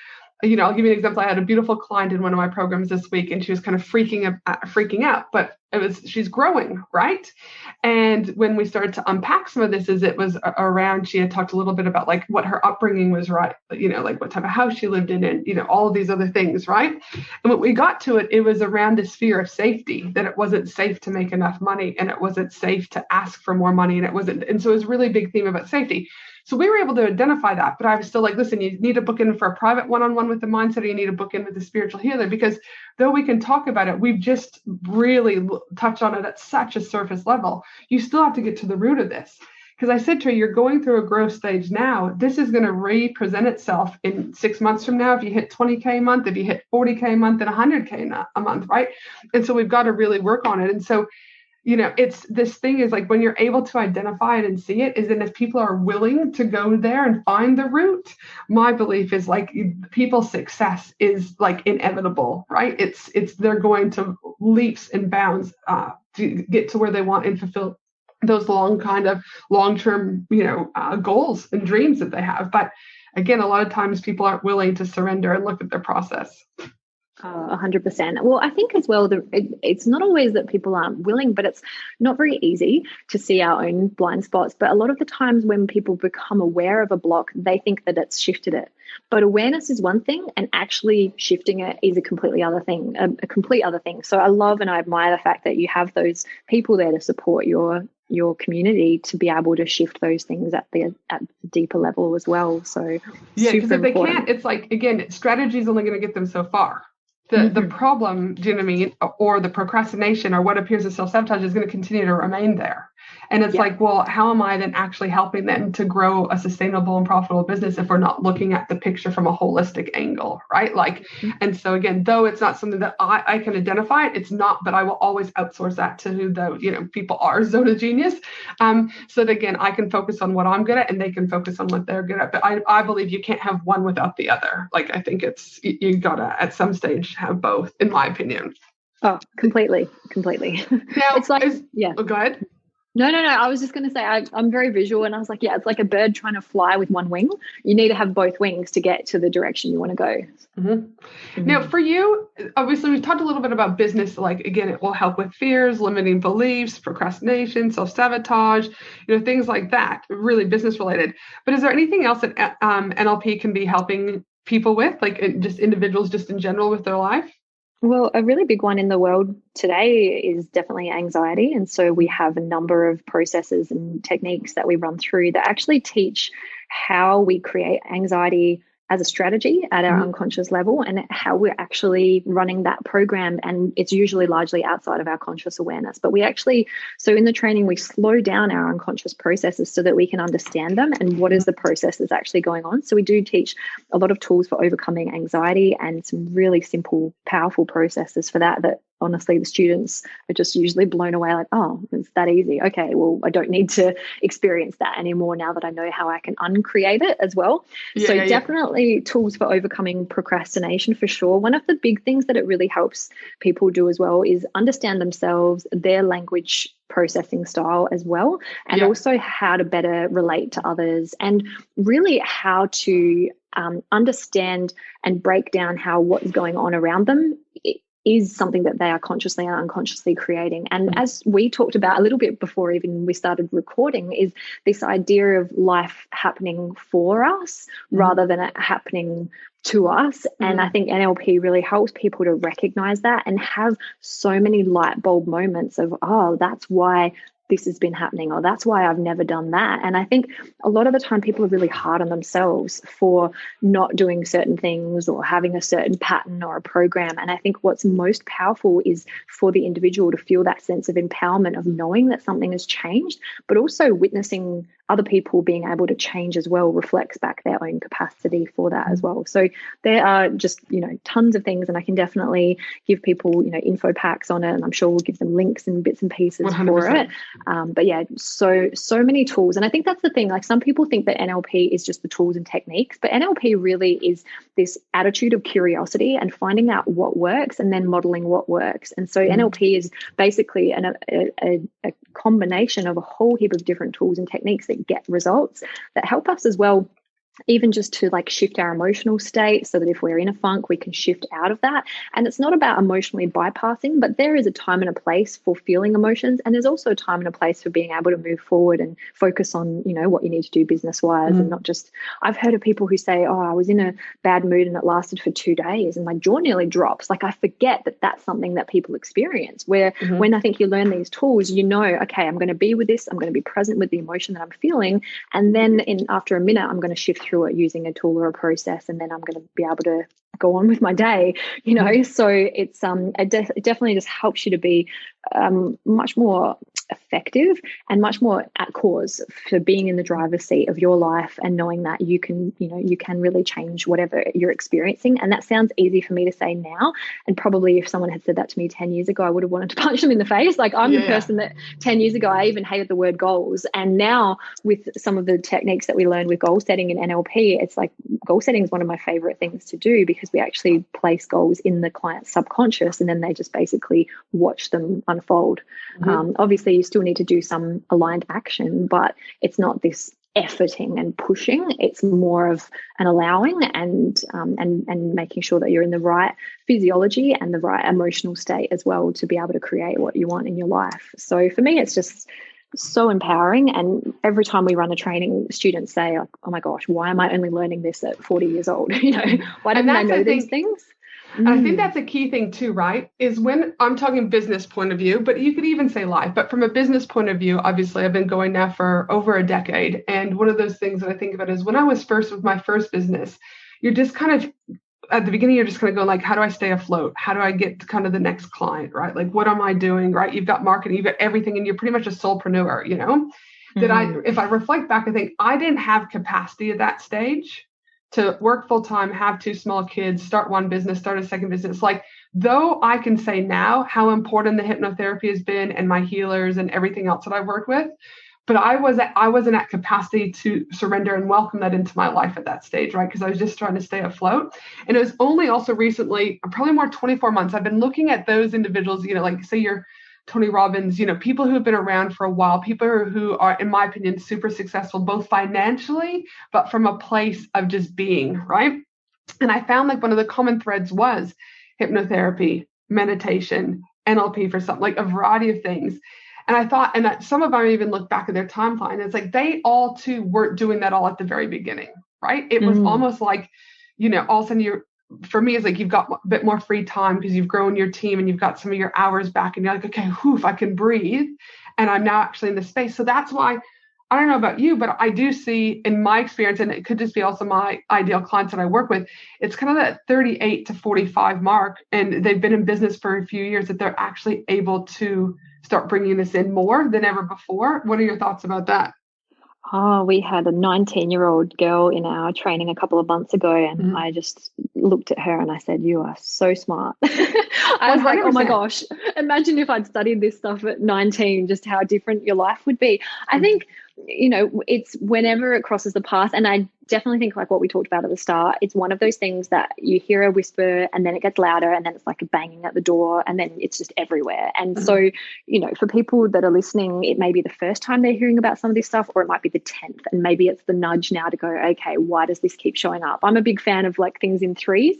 I'll give you an example. I had a beautiful client in one of my programs this week, and she was kind of freaking out, but she's growing, right? And when we started to unpack some of this, it was around, she had talked a little bit about like what her upbringing was, right? Like what type of house she lived in, and, all of these other things, right? And when we got to it, it was around this fear of safety, that it wasn't safe to make enough money, and it wasn't safe to ask for more money. And so it was a really big theme about safety. So we were able to identify that, but I was still like, listen, you need to book in for a private one-on-one with the mindset, or you need to book in with the spiritual healer, because though we can talk about it, we've just really touched on it at such a surface level. You still have to get to the root of this. Because I said to her, you're going through a growth stage now. This is going to represent itself in 6 months from now. If you hit 20K a month, if you hit 40K a month, and 100K a month, right? And so we've got to really work on it. And so it's this thing is like when you're able to identify it and see it, is that if people are willing to go there and find the root, my belief is like people's success is like inevitable, right? It's they're going to leaps and bounds to get to where they want and fulfill those long-term, goals and dreams that they have. But again, a lot of times people aren't willing to surrender and look at their process. 100%. Well, I think as well, it's not always that people aren't willing, but it's not very easy to see our own blind spots. But a lot of the times when people become aware of a block, they think that it's shifted it. But awareness is one thing, and actually shifting it is a complete other thing. So I love and I admire the fact that you have those people there to support your community to be able to shift those things at the deeper level as well. So yeah, because if they can't, it's like, again, strategy is only going to get them so far. The problem, do you know what I mean, or the procrastination or what appears as self-sabotage is going to continue to remain there. And it's like, well, how am I then actually helping them to grow a sustainable and profitable business if we're not looking at the picture from a holistic angle, right? Like, and so again, though it's not something that I can identify, it's not, but I will always outsource that to who the people are, Zona Genius. So that again, I can focus on what I'm good at and they can focus on what they're good at. But I believe you can't have one without the other. Like, I think you gotta at some stage have both, in my opinion. Oh, completely. Now, it's like, oh, go ahead. No. I was just going to say, I'm very visual, and I was like, yeah, it's like a bird trying to fly with one wing. You need to have both wings to get to the direction you want to go. Now, for you, obviously, we've talked a little bit about business. Like, again, it will help with fears, limiting beliefs, procrastination, self-sabotage, things like that, really business related. But is there anything else that NLP can be helping people with, like just individuals, just in general with their life? Well, a really big one in the world today is definitely anxiety. And so we have a number of processes and techniques that we run through that actually teach how we create anxiety as a strategy at our unconscious level and how we're actually running that program. And it's usually largely outside of our conscious awareness. But so in the training, we slow down our unconscious processes so that we can understand them and what is the process that's actually going on. So we do teach a lot of tools for overcoming anxiety and some really simple, powerful processes for that honestly, the students are just usually blown away, like, oh, it's that easy. Okay, well, I don't need to experience that anymore now that I know how I can uncreate it as well. Definitely tools for overcoming procrastination for sure. One of the big things that it really helps people do as well is understand themselves, their language processing style as well, and also how to better relate to others, and really how to understand and break down how what's going on around them is something that they are consciously and unconsciously creating. And as we talked about a little bit before even we started recording, is this idea of life happening for us rather than it happening to us. And I think NLP really helps people to recognize that and have so many light bulb moments of, oh, that's why this has been happening, or that's why I've never done that. And I think a lot of the time people are really hard on themselves for not doing certain things or having a certain pattern or a program. And I think what's most powerful is for the individual to feel that sense of empowerment of knowing that something has changed, but also witnessing other people being able to change as well reflects back their own capacity for that as well. So there are just, tons of things, and I can definitely give people, info packs on it, and I'm sure we'll give them links and bits and pieces 100%. For it. But yeah, so many tools. And I think that's the thing, like some people think that NLP is just the tools and techniques, but NLP really is this attitude of curiosity and finding out what works and then modeling what works. And so NLP is basically a combination of a whole heap of different tools and techniques that get results that help us as well, even just to like shift our emotional state so that if we're in a funk, we can shift out of that. And it's not about emotionally bypassing, but there is a time and a place for feeling emotions. And there's also a time and a place for being able to move forward and focus on, what you need to do business wise and not just, I've heard of people who say, oh, I was in a bad mood and it lasted for 2 days and my jaw nearly drops. Like I forget that that's something that people experience where when I think you learn these tools, okay, I'm going to be with this. I'm going to be present with the emotion that I'm feeling. And then after a minute, I'm going to shift through it using a tool or a process, and then I'm going to be able to go on with my day, So it's it definitely just helps you to be much more effective and much more at cause for being in the driver's seat of your life and knowing that you can really change whatever you're experiencing. And that sounds easy for me to say now. And probably if someone had said that to me 10 years ago, I would have wanted to punch them in the face. Like I'm the person that 10 years ago, I even hated the word goals. And now with some of the techniques that we learned with goal setting and NLP, it's like goal setting is one of my favorite things to do because we actually place goals in the client's subconscious and then they just basically watch them unfold. Obviously, you still need to do some aligned action, but it's not this efforting and pushing. It's more of an allowing and making sure that you're in the right physiology and the right emotional state as well to be able to create what you want in your life. So for me, it's just so empowering. And every time we run a training, students say, like, oh my gosh, why am I only learning this at 40 years old? Why didn't I know these things? And I think that's a key thing too, right? Is when I'm talking business point of view, but you could even say life, but from a business point of view, obviously I've been going now for over a decade. And one of those things that I think about is when I was first with my first business, you're just kind of, at the beginning, you're just kind of going like, how do I stay afloat? How do I get to kind of the next client, right? Like, what am I doing, right? You've got marketing, you've got everything, and you're pretty much a solopreneur, That if I reflect back, I think I didn't have capacity at that stage to work full time, have 2 small kids, start one business, start a second business. Like, though I can say now how important the hypnotherapy has been and my healers and everything else that I've worked with, but I wasn't at capacity to surrender and welcome that into my life at that stage, right? Because I was just trying to stay afloat. And it was only also recently, probably more 24 months, I've been looking at those individuals, like say you're Tony Robbins, people who have been around for a while, people who are, in my opinion, super successful, both financially, but from a place of just being, right? And I found like one of the common threads was hypnotherapy, meditation, NLP for something, like a variety of things. And I thought, and that some of them even look back at their timeline, it's like they all too weren't doing that all at the very beginning, right? It was almost like, all of a sudden for me, it's like you've got a bit more free time because you've grown your team and you've got some of your hours back and you're like, okay, I can breathe. And I'm now actually in the space. So that's why, I don't know about you, but I do see in my experience, and it could just be also my ideal clients that I work with, it's kind of that 38 to 45 mark. And they've been in business for a few years that they're actually able to start bringing this in more than ever before. What are your thoughts about that? Oh, we had a 19-year-old girl in our training a couple of months ago, and I just looked at her and I said, you are so smart. I was 100%. Like, oh my gosh, imagine if I'd studied this stuff at 19, just how different your life would be. I think, it's whenever it crosses the path, and I definitely think like what we talked about at the start, it's one of those things that you hear a whisper and then it gets louder and then it's like a banging at the door and then it's just everywhere. And so, for people that are listening, it may be the first time they're hearing about some of this stuff, or it might be the 10th, and maybe it's the nudge now to go, okay, why does this keep showing up? I'm a big fan of like things in threes,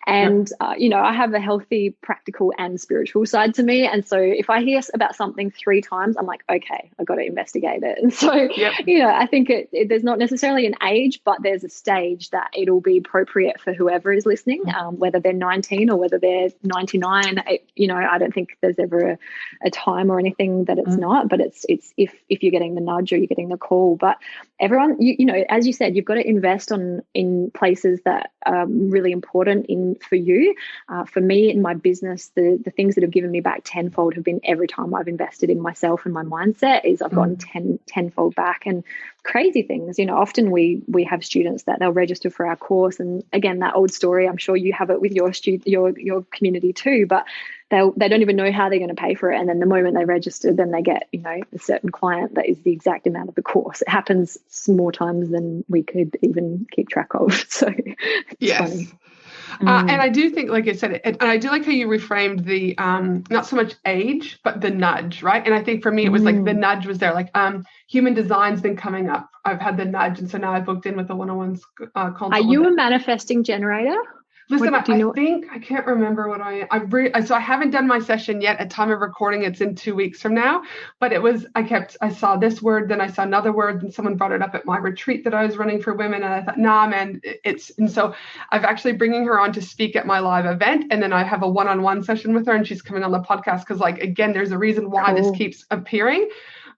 and I have a healthy, practical and spiritual side to me. And so if I hear about something 3 times, I'm like, okay, I got to investigate it. And so, I think there's not necessarily an age, but there's a stage that it'll be appropriate for whoever is listening, whether they're 19 or whether they're 99. I don't think there's ever a time or anything that it's not, but it's if you're getting the nudge or you're getting the call. But everyone, as you said, you've got to invest in places that are really important for you. For me in my business, the things that have given me back tenfold have been every time I've invested in myself and my mindset is I've gotten tenfold back. And crazy things, often we have students that they'll register for our course, and again, that old story, I'm sure you have it with your community too, but they don't even know how they're going to pay for it, and then the moment they register, then they get a certain client that is the exact amount of the course. It happens more times than we could even keep track of. So it's funny. And I do think, like I said, and I do like how you reframed the not so much age, but the nudge, right? And I think for me, it was like the nudge was there. Like human design's been coming up. I've had the nudge, and so now I've booked in with the one-on-one consult. Are you a manifesting generator? Listen, I think I can't remember what so I haven't done my session yet. At time of recording, it's in 2 weeks from now. But it was, I saw this word, then I saw another word, and someone brought it up at my retreat that I was running for women. And I thought, nah, man, and so I've actually bringing her on to speak at my live event. And then I have a one-on-one session with her, and she's coming on the podcast. Cause like, again, there's a reason why this keeps appearing.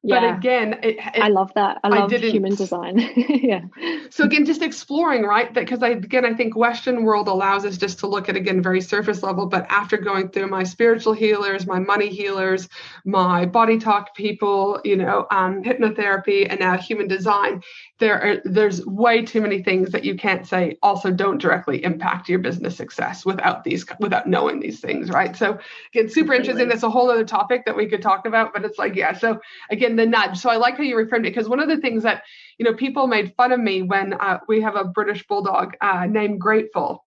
But Yeah. again, I love that. I love didn't. human design. Yeah. So again, just exploring, right? Because I think Western world allows us just to look at, again, very surface level. But after going through my spiritual healers, my money healers, my body talk people, hypnotherapy, and now human design, there's way too many things that you can't say also don't directly impact your business success without knowing these things, right? So again, super interesting. That's a whole other topic that we could talk about, but it's like, yeah. So again, the nudge. So I like how you reframed it, because one of the things that, people made fun of me when we have a British bulldog named Grateful,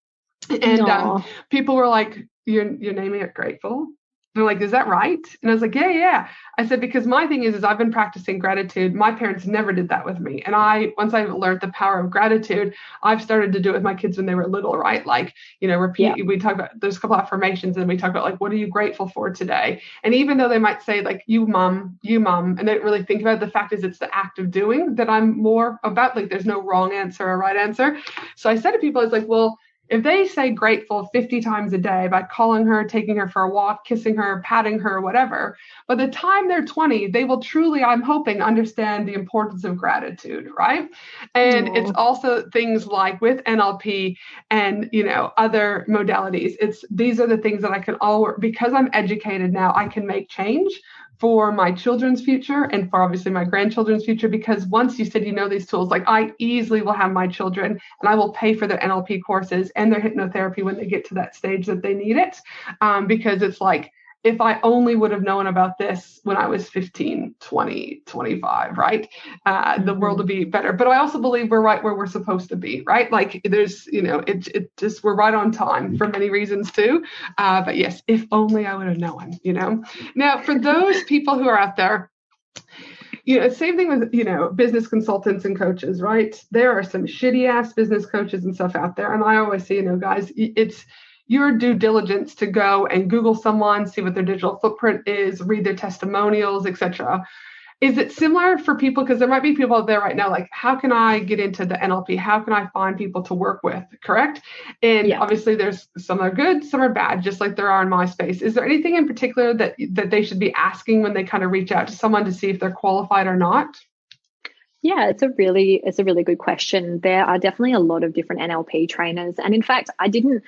and people were like, "You're naming it Grateful?" They're like, "Is that right?" And I was like, yeah. I said, because my thing is I've been practicing gratitude. My parents never did that with me. And once I learned the power of gratitude, I've started to do it with my kids when they were little, right? Like, repeat, we talk about, there's a couple affirmations, and we talk about like, what are you grateful for today? And even though they might say like, you mom, and they don't really think about it, the fact is it's the act of doing that I'm more about. Like, there's no wrong answer or right answer. So I said to people, it's like, well, if they say grateful 50 times a day by calling her, taking her for a walk, kissing her, patting her, whatever, by the time they're 20, they will truly, I'm hoping, understand the importance of gratitude, right? And it's also things like with NLP and, other modalities. These are the things that I can because I'm educated now, I can make change for my children's future and for obviously my grandchildren's future, because once you said, these tools, like I easily will have my children and I will pay for their NLP courses and their hypnotherapy when they get to that stage that they need it. Because it's like, if I only would have known about this when I was 15, 20, 25, right? The world would be better. But I also believe we're right where we're supposed to be, right? Like there's, we're right on time for many reasons too. But yes, if only I would have known, Now, for those people who are out there, same thing with, business consultants and coaches, right? There are some shitty ass business coaches and stuff out there. And I always say, guys, it's your due diligence to go and Google someone, see what their digital footprint is, read their testimonials, etc. Is it similar for people? Because there might be people out there right now, like, how can I get into the NLP? How can I find people to work with? Correct? And obviously there's some are good, some are bad, just like there are in my space. Is there anything in particular that they should be asking when they kind of reach out to someone to see if they're qualified or not? Yeah, it's a really good question. There are definitely a lot of different NLP trainers. And in fact, I didn't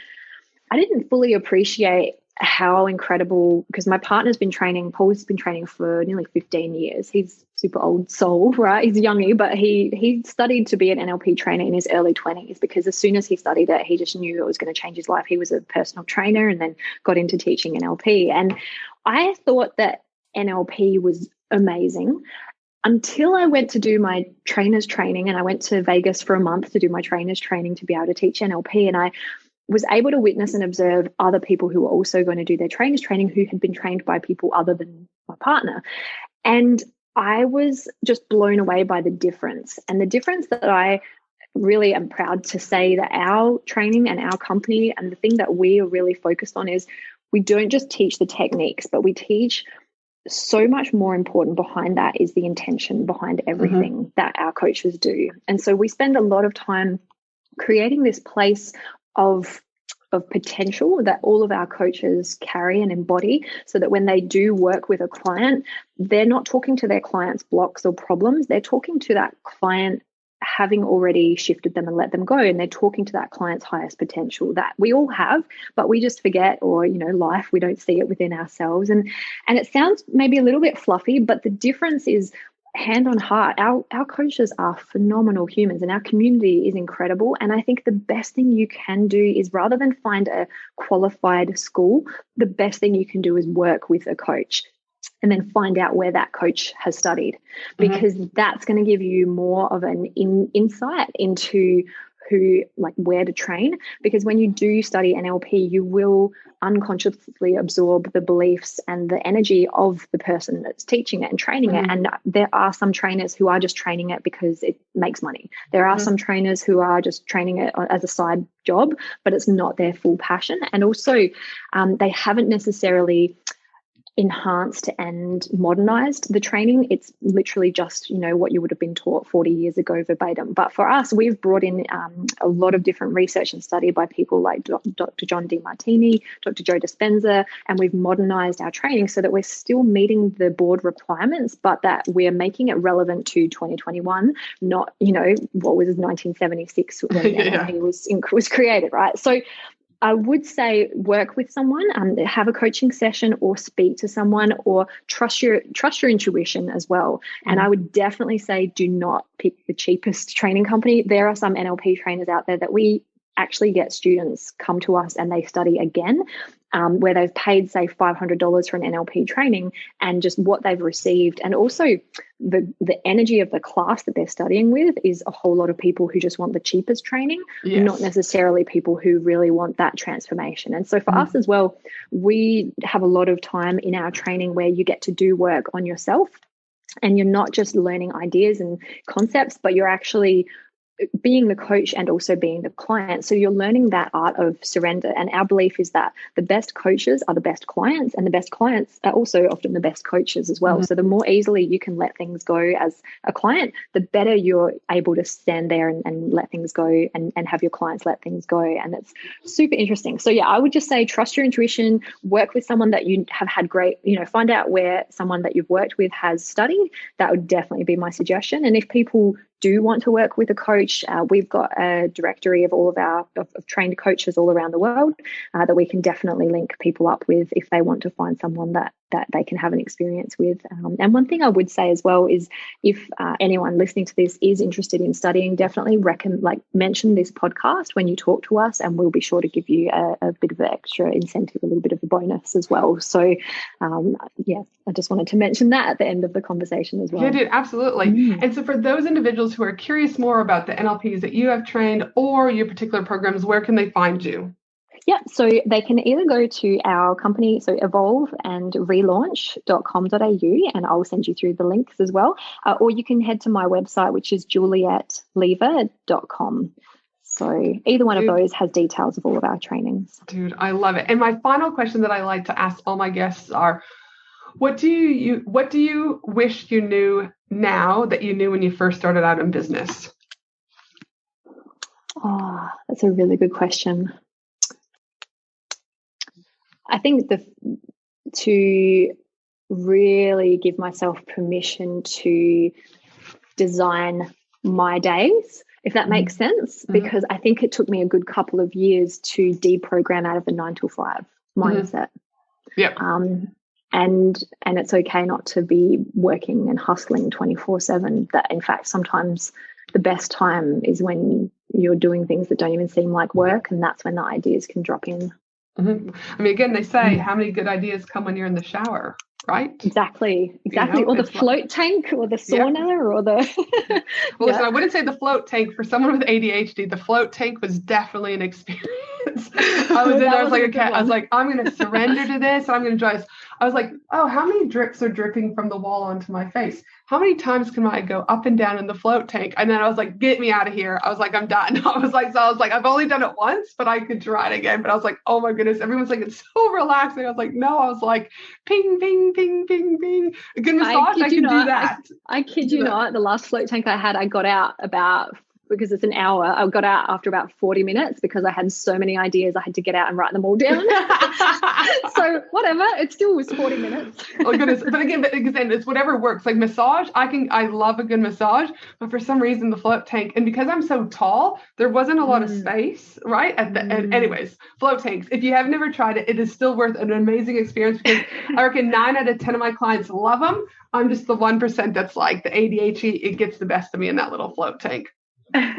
fully appreciate how incredible, because my partner's been training, Paul's been training for nearly 15 years. He's super old soul, right? He's youngie, but he studied to be an NLP trainer in his early 20s, because as soon as he studied it, he just knew it was going to change his life. He was a personal trainer and then got into teaching NLP. And I thought that NLP was amazing until I went to do my trainer's training, and I went to Vegas for a month to do my trainer's training to be able to teach NLP. And I was able to witness and observe other people who were also going to do their trainer's training who had been trained by people other than my partner. And I was just blown away by the difference. And the difference that I really am proud to say that our training and our company, and the thing that we are really focused on, is we don't just teach the techniques, but we teach so much more important behind that is the intention behind everything that our coaches do. And so we spend a lot of time creating this place of potential that all of our coaches carry and embody, so that when they do work with a client, they're not talking to their client's blocks or problems. They're talking to that client having already shifted them and let them go. And they're talking to that client's highest potential that we all have, but we just forget, or, life, we don't see it within ourselves. And it sounds maybe a little bit fluffy, but the difference is, hand on heart, our coaches are phenomenal humans and our community is incredible. And I think the best thing you can do is, rather than find a qualified school, the best thing you can do is work with a coach and then find out where that coach has studied, because that's going to give you more of an insight into where to train. Because when you do study NLP, you will unconsciously absorb the beliefs and the energy of the person that's teaching it and training it. And there are some trainers who are just training it because it makes money. There are some trainers who are just training it as a side job, but it's not their full passion. And also they haven't necessarily enhanced and modernized the training. It's literally just, what you would have been taught 40 years ago verbatim. But for us, we've brought in a lot of different research and study by people like Dr. John DeMartini, Dr. Joe Dispenza, and we've modernized our training so that we're still meeting the board requirements, but that we're making it relevant to 2021, not, what was 1976 when NLP was created, right? So I would say work with someone, have a coaching session or speak to someone, or trust your intuition as well. Mm-hmm. And I would definitely say do not pick the cheapest training company. There are some NLP trainers out there that we actually get students come to us and they study again, where they've paid, say, $500 for an NLP training, and just what they've received. And also the energy of the class that they're studying with is a whole lot of people who just want the cheapest training, yes, not necessarily people who really want that transformation. And so for us as well, we have a lot of time in our training where you get to do work on yourself, and you're not just learning ideas and concepts, but you're actually being the coach and also being the client. So you're learning that art of surrender. And our belief is that the best coaches are the best clients, and the best clients are also often the best coaches as well. Mm-hmm. So the more easily you can let things go as a client, the better you're able to stand there and let things go and have your clients let things go. And it's super interesting. So yeah, I would just say trust your intuition, work with someone that you have had great, find out where someone that you've worked with has studied. That would definitely be my suggestion. And if people do want to work with a coach, we've got a directory of all of our of trained coaches all around the world that we can definitely link people up with if they want to find someone that they can have an experience with. And one thing I would say as well is if anyone listening to this is interested in studying, definitely mention this podcast when you talk to us, and we'll be sure to give you a bit of an extra incentive, a little bit of a bonus as well. So I just wanted to mention that at the end of the conversation as well. You did, absolutely. And so for those individuals who are curious more about the NLPs that you have trained or your particular programs, where can they find you? Yeah, so they can either go to our company, so evolve and relaunch.com.au, and I'll send you through the links as well. Or you can head to my website, which is julietlever.com. So either one of those has details of all of our trainings. Dude, I love it. And my final question that I like to ask all my guests are, what do you wish you knew now that you knew when you first started out in business? Oh, that's a really good question. I think to really give myself permission to design my days, if that makes sense, because I think it took me a good couple of years to deprogram out of the 9 to 5 mindset. Yep. And it's okay not to be working and hustling 24/7. That in fact, sometimes the best time is when you're doing things that don't even seem like work, and that's when the ideas can drop in. Mm-hmm. I mean, again, they say how many good ideas come when you're in the shower, right? Exactly. Or the float tank, or the sauna, or the. Well, listen, I wouldn't say the float tank for someone with ADHD. The float tank was definitely an experience. I was in there. I was like, okay, I was like, I'm going to surrender to this, and I'm going to enjoy this. I was like, oh, how many drips are dripping from the wall onto my face? How many times can I go up and down in the float tank? And then I was like, get me out of here. I was like, I'm done. I was like, I've only done it once, but I could try it again. But I was like, oh my goodness, everyone's like, it's so relaxing. I was like, no, I was like, ping, ping, ping, ping, ping. A good massage, I can do that. I kid you not. The last float tank I had, I got out because it's an hour, I got out after about 40 minutes because I had so many ideas. I had to get out and write them all down. So whatever, it still was 40 minutes. Oh goodness. But again, it's whatever works. Like massage, I love a good massage, but for some reason the float tank, and because I'm so tall, there wasn't a lot of space, right? And anyways, float tanks, if you have never tried it, it is still worth an amazing experience, because I reckon 9 out of 10 of my clients love them. I'm just the 1% that's like the ADHD. It gets the best of me in that little float tank.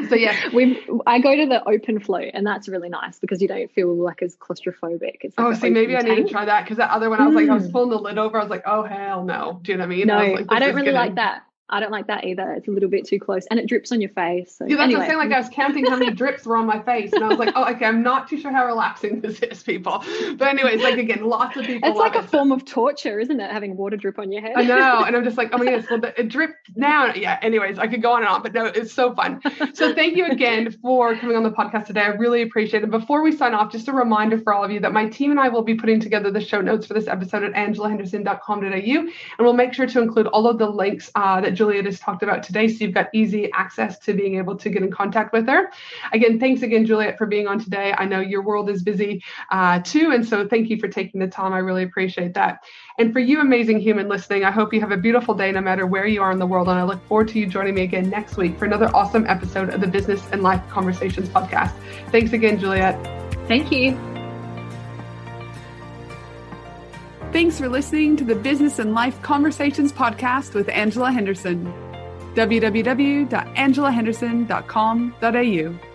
So yeah, I go to the open float, and that's really nice because you don't feel like as claustrophobic. It's like maybe I need to try that, because that other one I was like, I was pulling the lid over. I was like, oh hell no. Do you know what I mean? No, I don't really like that. I don't like that either. It's a little bit too close and it drips on your face. So yeah, that's anyway. what I'm saying. Like I was counting how many drips were on my face and I was like, oh, okay, I'm not too sure how relaxing this is, people. But anyways, like again, lots of people It's love like a form of torture, isn't it? Having water drip on your head. I know. And I'm just like, oh my goodness, well, it dripped now. Yeah. Anyways, I could go on and on, but no, it's so fun. So thank you again for coming on the podcast today. I really appreciate it. Before we sign off, just a reminder for all of you that my team and I will be putting together the show notes for this episode at angelahenderson.com.au. And we'll make sure to include all of the links that Juliet has talked about today. So you've got easy access to being able to get in contact with her. Again, thanks again, Juliet, for being on today. I know your world is busy too. And so thank you for taking the time. I really appreciate that. And for you amazing human listening, I hope you have a beautiful day no matter where you are in the world. And I look forward to you joining me again next week for another awesome episode of the Business and Life Conversations podcast. Thanks again, Juliet. Thank you. Thanks for listening to the Business and Life Conversations podcast with Angela Henderson. www.angelahenderson.com.au